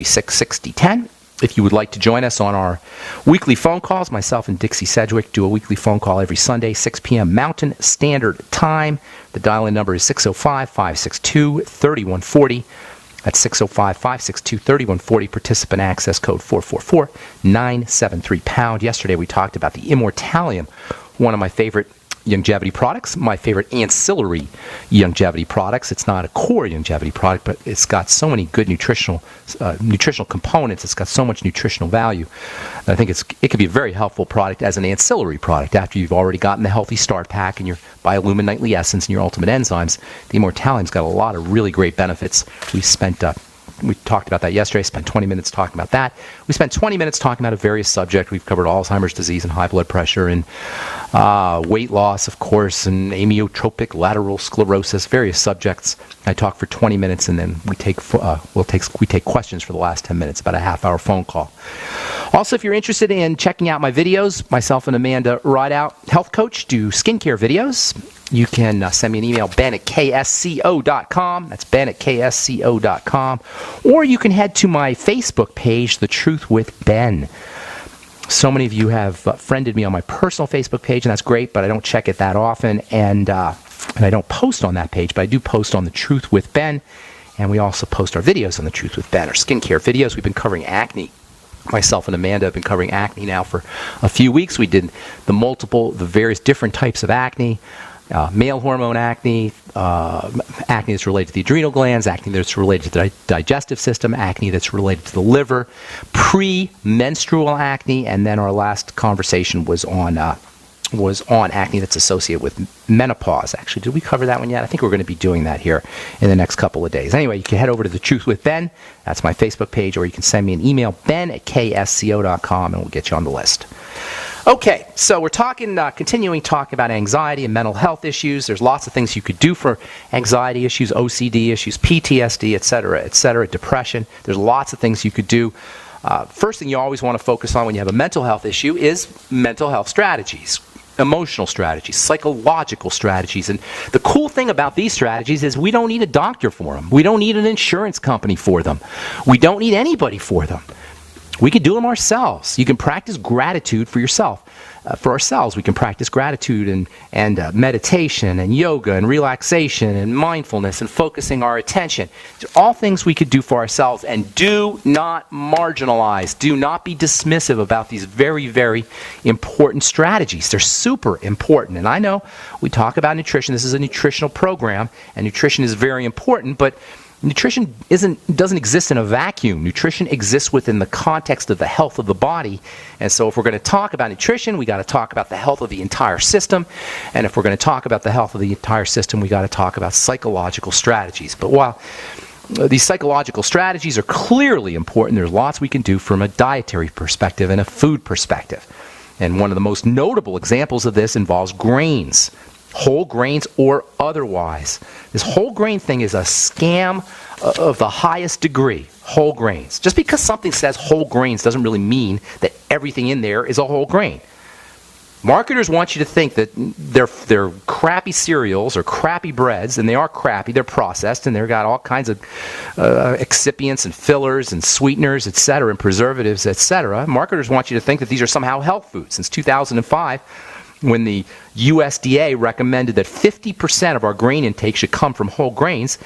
66010. If you would like to join us on our weekly phone calls, myself and Dixie Sedgwick do a weekly phone call every Sunday, 6 p.m. Mountain Standard Time. The dial-in number is 605-562-3140. That's 605-562-3140. Participant access code 444-973-POUND. Yesterday we talked about the Immortalium, one of my favorite longevity products, my favorite ancillary longevity products. It's not a core longevity product, but it's got so many good nutritional components. It's got so much nutritional value. I think it could be a very helpful product as an ancillary product after you've already gotten the Healthy Start Pack and your Biolumin Nightly Essence and your Ultimate Enzymes. The Immortalium's got a lot of really great benefits. We talked about that yesterday. Spent 20 minutes talking about that. We spent 20 minutes talking about a various subject. We've covered Alzheimer's disease and high blood pressure and weight loss, of course, and amyotrophic lateral sclerosis, various subjects. I talk for 20 minutes, and then we take questions for the last 10 minutes, about a half-hour phone call. Also, if you're interested in checking out my videos, myself and Amanda Rideout, health coach, do skincare videos. You can send me an email, ben@ksco.com. That's ben@ksco.com. Or you can head to my Facebook page, The Truth with Ben. So many of you have friended me on my personal Facebook page, and that's great, but I don't check it that often, and I don't post on that page, but I do post on The Truth with Ben, and we also post our videos on The Truth with Ben, our skincare videos. We've been covering acne. Myself and Amanda have been covering acne now for a few weeks. We did the various different types of acne. Male hormone acne, acne that's related to the adrenal glands, acne that's related to the digestive system, acne that's related to the liver, pre-menstrual acne, and then our last conversation was on acne that's associated with menopause. Actually, did we cover that one yet? I think we're going to be doing that here in the next couple of days. Anyway, you can head over to The Truth with Ben. That's my Facebook page, or you can send me an email, ben@ksco.com, and we'll get you on the list. Okay, so we're continuing talking about anxiety and mental health issues. There's lots of things you could do for anxiety issues, OCD issues, PTSD, et cetera, depression. There's lots of things you could do. First thing you always want to focus on when you have a mental health issue is mental health strategies, emotional strategies, psychological strategies. And the cool thing about these strategies is we don't need a doctor for them. We don't need an insurance company for them. We don't need anybody for them. We can do them ourselves. You can practice gratitude for yourself. For ourselves, we can practice gratitude and meditation and yoga and relaxation and mindfulness and focusing our attention. These are all things we could do for ourselves, and do not marginalize. Do not be dismissive about these very, very important strategies. They're super important. And I know we talk about nutrition. This is a nutritional program, and nutrition is very important, but nutrition doesn't exist in a vacuum. Nutrition exists within the context of the health of the body. And so if we're going to talk about nutrition, we got to talk about the health of the entire system. And if we're going to talk about the health of the entire system, we got to talk about psychological strategies. But while these psychological strategies are clearly important, there's lots we can do from a dietary perspective and a food perspective. And one of the most notable examples of this involves grains. Whole grains or otherwise. This whole grain thing is a scam of the highest degree. Whole grains. Just because something says whole grains doesn't really mean that everything in there is a whole grain. Marketers want you to think that they're crappy cereals or crappy breads, and they are crappy. They're processed, and they've got all kinds of excipients and fillers and sweeteners, etc., and preservatives, etc. Marketers want you to think that these are somehow health foods. Since 2005, when the USDA recommended that 50% of our grain intake should come from whole grains,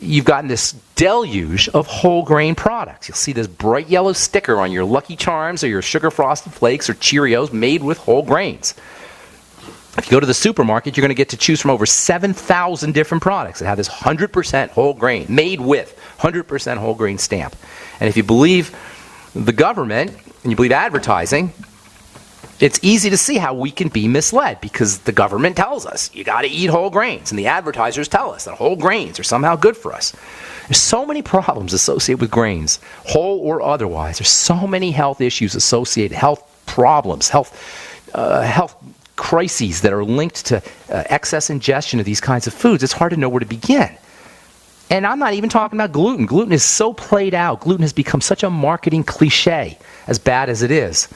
you've gotten this deluge of whole grain products. You'll see this bright yellow sticker on your Lucky Charms or your Sugar Frosted Flakes or Cheerios made with whole grains. If you go to the supermarket, you're going to get to choose from over 7,000 different products that have this 100% whole grain, made with 100% whole grain stamp. And if you believe the government and you believe advertising, it's easy to see how we can be misled, because the government tells us you got to eat whole grains, and the advertisers tell us that whole grains are somehow good for us. There's so many problems associated with grains, whole or otherwise. There's so many health issues associated, health problems, health crises that are linked to excess ingestion of these kinds of foods. It's hard to know where to begin. And I'm not even talking about gluten. Gluten is so played out. Gluten has become such a marketing cliche, as bad as it is.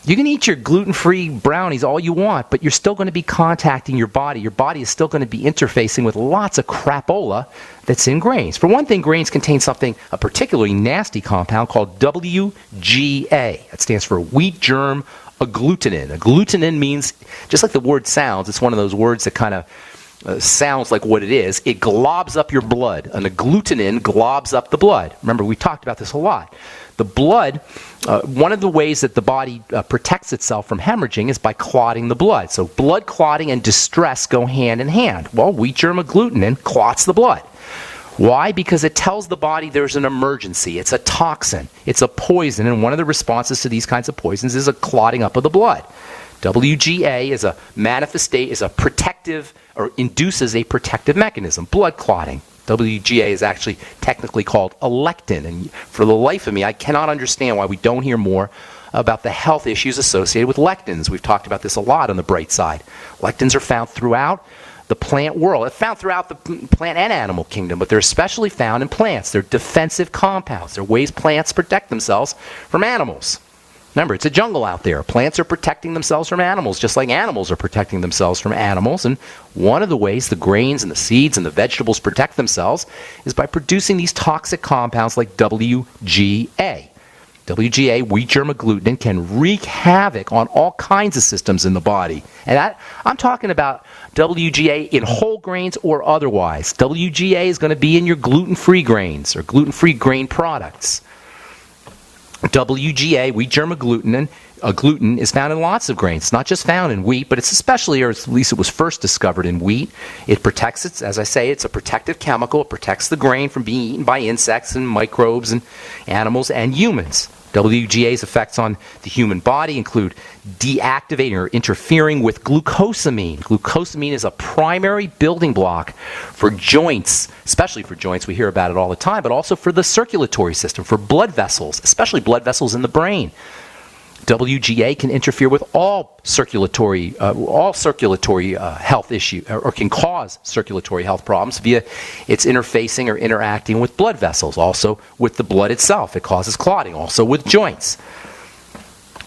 You can eat your gluten-free brownies all you want, but you're still going to be contacting your body. Your body is still going to be interfacing with lots of crapola that's in grains. For one thing, grains contain a particularly nasty compound called WGA. That stands for wheat germ agglutinin. Agglutinin means, just like the word sounds, it's one of those words that kind of sounds like what it is. It globs up your blood. An agglutinin globs up the blood. Remember, we talked about this a lot. The blood, one of the ways that the body protects itself from hemorrhaging is by clotting the blood. So blood clotting and distress go hand in hand. Well, wheat germ agglutinin clots the blood. Why? Because it tells the body there's an emergency. It's a toxin. It's a poison, and one of the responses to these kinds of poisons is a clotting up of the blood. WGA is a protective, or induces a protective mechanism, blood clotting. WGA is actually technically called a lectin, and for the life of me, I cannot understand why we don't hear more about the health issues associated with lectins. We've talked about this a lot on the bright side. Lectins are found throughout the plant world. They're found throughout the plant and animal kingdom, but they're especially found in plants. They're defensive compounds. They're ways plants protect themselves from animals. Remember, it's a jungle out there. Plants are protecting themselves from animals, just like animals are protecting themselves from animals. And one of the ways the grains and the seeds and the vegetables protect themselves is by producing these toxic compounds like WGA. WGA, wheat germ agglutinin, can wreak havoc on all kinds of systems in the body. And I'm talking about WGA in whole grains or otherwise. WGA is going to be in your gluten-free grains or gluten-free grain products. WGA, wheat germ agglutinin, is found in lots of grains. It's not just found in wheat, but it's especially, or at least it was first discovered in wheat. It protects it, as I say, it's a protective chemical. It protects the grain from being eaten by insects and microbes and animals and humans. WGA's effects on the human body include deactivating or interfering with glucosamine. Glucosamine is a primary building block for joints, especially for joints. We hear about it all the time, but also for the circulatory system, for blood vessels, especially blood vessels in the brain. WGA can interfere with all circulatory health issues, or can cause circulatory health problems via its interfacing or interacting with blood vessels. Also with the blood itself, it causes clotting. Also with joints,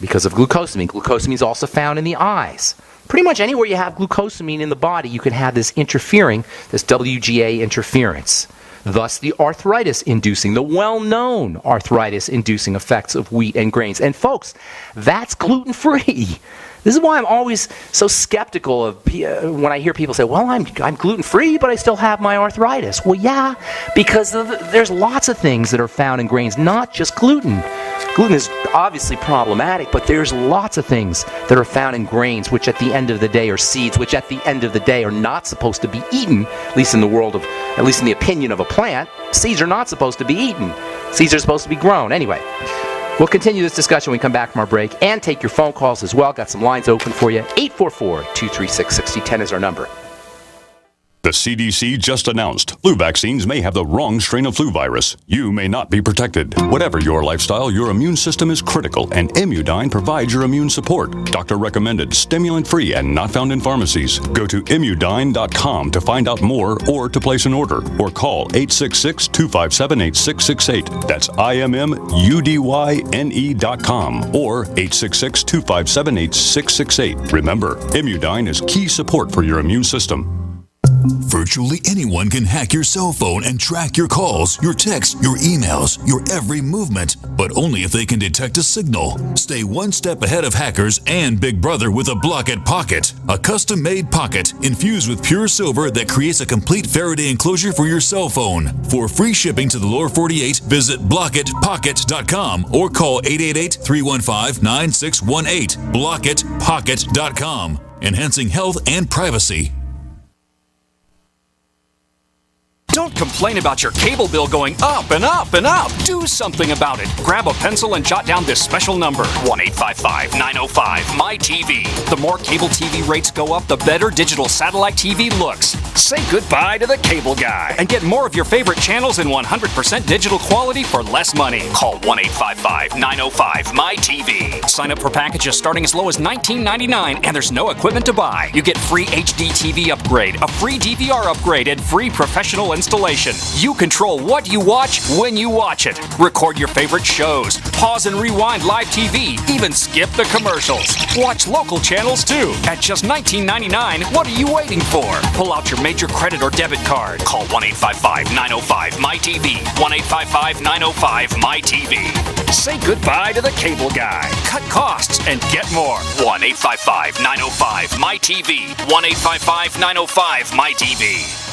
because of glucosamine. Glucosamine is also found in the eyes. Pretty much anywhere you have glucosamine in the body, you can have this WGA interference. Thus, the the well-known arthritis-inducing effects of wheat and grains. And folks, that's gluten-free. This is why I'm always so skeptical of when I hear people say, well, I'm gluten-free, but I still have my arthritis. Well, yeah, because there's lots of things that are found in grains, not just gluten. Gluten is obviously problematic, but there's lots of things that are found in grains, which at the end of the day are seeds, which at the end of the day are not supposed to be eaten, at least in the opinion of a plant. Seeds are not supposed to be eaten. Seeds are supposed to be grown. Anyway, we'll continue this discussion when we come back from our break and take your phone calls as well. Got some lines open for you. 844-236-6010 is our number. The CDC just announced flu vaccines may have the wrong strain of flu virus. You may not be protected. Whatever your lifestyle, your immune system is critical, and Immudyne provides your immune support. Doctor recommended, stimulant-free, and not found in pharmacies. Go to Immudyne.com to find out more or to place an order, or call 866-257-8668. That's IMMUDYNE.com or 866-257-8668. Remember, Immudyne is key support for your immune system. Virtually anyone can hack your cell phone and track your calls, your texts, your emails, your every movement, but only if they can detect a signal. Stay one step ahead of hackers and Big Brother with a Block-It Pocket, a custom-made pocket infused with pure silver that creates a complete Faraday enclosure for your cell phone. For free shipping to the lower 48, visit blockitpocket.com or call 888-315-9618. blockitpocket.com, enhancing health and privacy. Don't complain about your cable bill going up and up and up. Do something about it. Grab a pencil and jot down this special number, 1-855-905-MY-TV. The more cable TV rates go up, the better digital satellite TV looks. Say goodbye to the cable guy and get more of your favorite channels in 100% digital quality for less money. Call 1-855-905-MY-TV. Sign up for packages starting as low as $19.99, and there's no equipment to buy. You get free HD TV upgrade, a free DVR upgrade, and free professional installation installation. You control what you watch when you watch it. Record your favorite shows. Pause and rewind live TV. Even skip the commercials. Watch local channels too. At just $19.99, what are you waiting for? Pull out your major credit or debit card. Call 1-855-905-MyTV. 1-855-905-MyTV. Say goodbye to the cable guy. Cut costs and get more. 1-855-905-MyTV. 1-855-905-MyTV.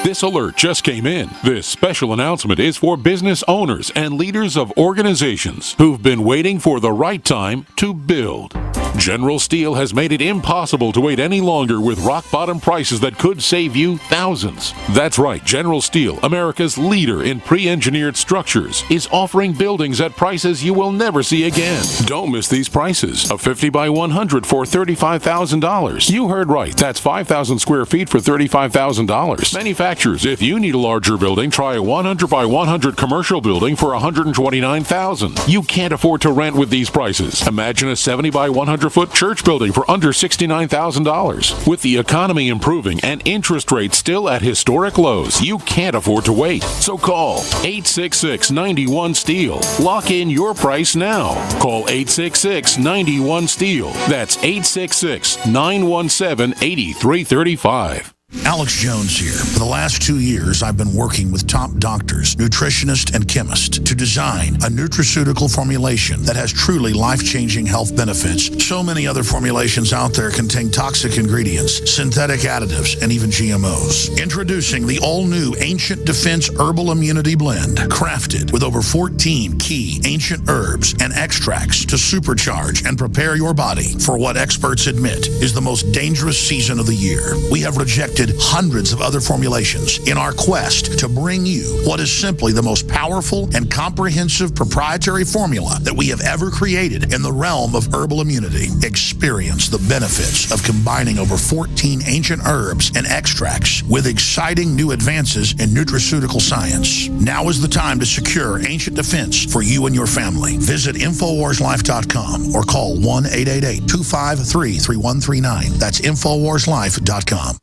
This alert just came in. This special announcement is for business owners and leaders of organizations who've been waiting for the right time to build. General Steel has made it impossible to wait any longer with rock-bottom prices that could save you thousands. That's right, General Steel, America's leader in pre-engineered structures, is offering buildings at prices you will never see again. Don't miss these prices. A 50 by 100 for $35,000. You heard right. That's 5,000 square feet for $35,000. Manufacturers, if you need a larger building, try a 100 by 100 commercial building for $129,000. You can't afford to rent with these prices. Imagine a 70 by 100-foot church building for under $69,000. With the economy improving and interest rates still at historic lows, you can't afford to wait. So call 866-91-STEEL. Lock in your price now. Call 866-91-STEEL. That's 866-917-8335. Alex Jones here. For the last 2 years, I've been working with top doctors, nutritionists, and chemists to design a nutraceutical formulation that has truly life-changing health benefits. So many other formulations out there contain toxic ingredients, synthetic additives, and even GMOs. Introducing the all-new Ancient Defense Herbal Immunity Blend, crafted with over 14 key ancient herbs and extracts to supercharge and prepare your body for what experts admit is the most dangerous season of the year. We have rejected hundreds of other formulations in our quest to bring you what is simply the most powerful and comprehensive proprietary formula that we have ever created in the realm of herbal immunity. Experience the benefits of combining over 14 ancient herbs and extracts with exciting new advances in nutraceutical science. Now is the time to secure Ancient Defense for you and your family. Visit InfoWarsLife.com or call 1-888-253-3139. That's InfoWarsLife.com.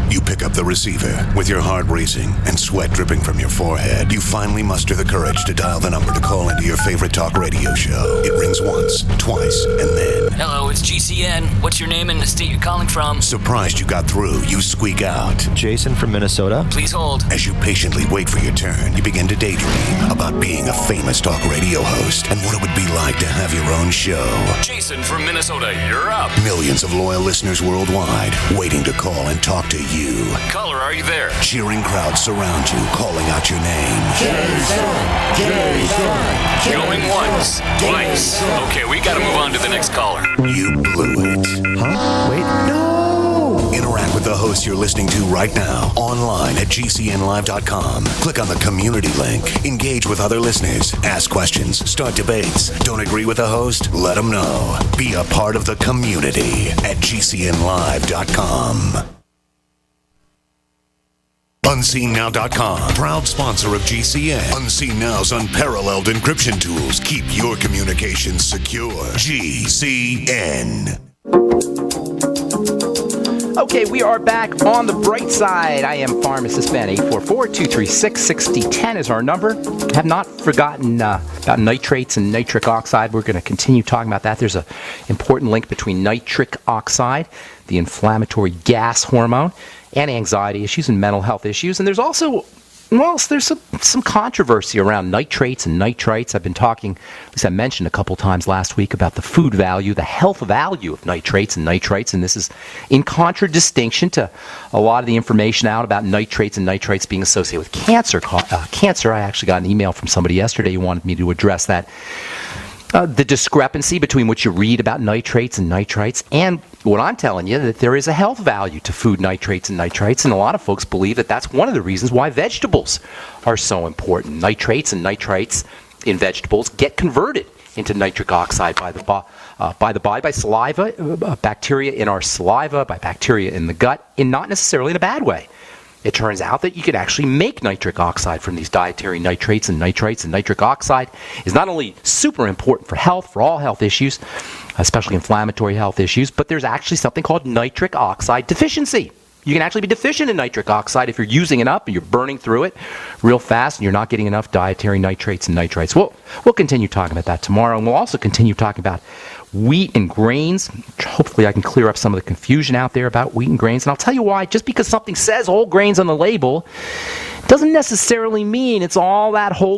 You pick up the receiver. With your heart racing and sweat dripping from your forehead, you finally muster the courage to dial the number to call into your favorite talk radio show. It rings once, twice, and then... Hello, it's GCN. What's your name and the state you're calling from? Surprised you got through, you squeak out. Jason from Minnesota. Please hold. As you patiently wait for your turn, you begin to daydream about being a famous talk radio host and what it would be like to have your own show. Jason from Minnesota, you're up. Millions of loyal listeners worldwide waiting to call and talk to you. Caller, are you there? Cheering crowds surround you, calling out your name. Jason! Going once, twice. Okay, we gotta move on to the next caller. You blew it. Huh? Wait, no! Interact with the host you're listening to right now, online at GCNlive.com. Click on the community link. Engage with other listeners. Ask questions. Start debates. Don't agree with the host? Let them know. Be a part of the community at GCNlive.com. UnseenNow.com, proud sponsor of GCN. Unseen Now's unparalleled encryption tools keep your communications secure. GCN. Okay, we are back on the bright side. I am Pharmacist Ben. 844-236-6010 is our number. Have not forgotten about nitrates and nitric oxide. We're going to continue talking about that. There's an important link between nitric oxide, the inflammatory gas hormone, and anxiety issues and mental health issues. And there's also, there's some controversy around nitrates and nitrites. I've been talking, at least I mentioned a couple times last week, about the food value, the health value of nitrates and nitrites. And this is in contradistinction to a lot of the information out about nitrates and nitrites being associated with cancer. I actually got an email from somebody yesterday who wanted me to address that. The discrepancy between what you read about nitrates and nitrites and what I'm telling you, that there is a health value to food nitrates and nitrites, and a lot of folks believe that that's one of the reasons why vegetables are so important. Nitrates and nitrites in vegetables get converted into nitric oxide by the body, by saliva, bacteria in our saliva, by bacteria in the gut, and not necessarily in a bad way. It turns out that you can actually make nitric oxide from these dietary nitrates and nitrites, and nitric oxide is not only super important for health, for all health issues, especially inflammatory health issues, but there's actually something called nitric oxide deficiency. you can actually be deficient in nitric oxide if you're using it up and you're burning through it real fast and you're not getting enough dietary nitrates and nitrites. We'll continue talking about that tomorrow, and we'll also continue talking about wheat and grains. Hopefully I can clear up some of the confusion out there about wheat and grains. And I'll tell you why. Just because something says whole grains on the label doesn't necessarily mean it's all that whole grain.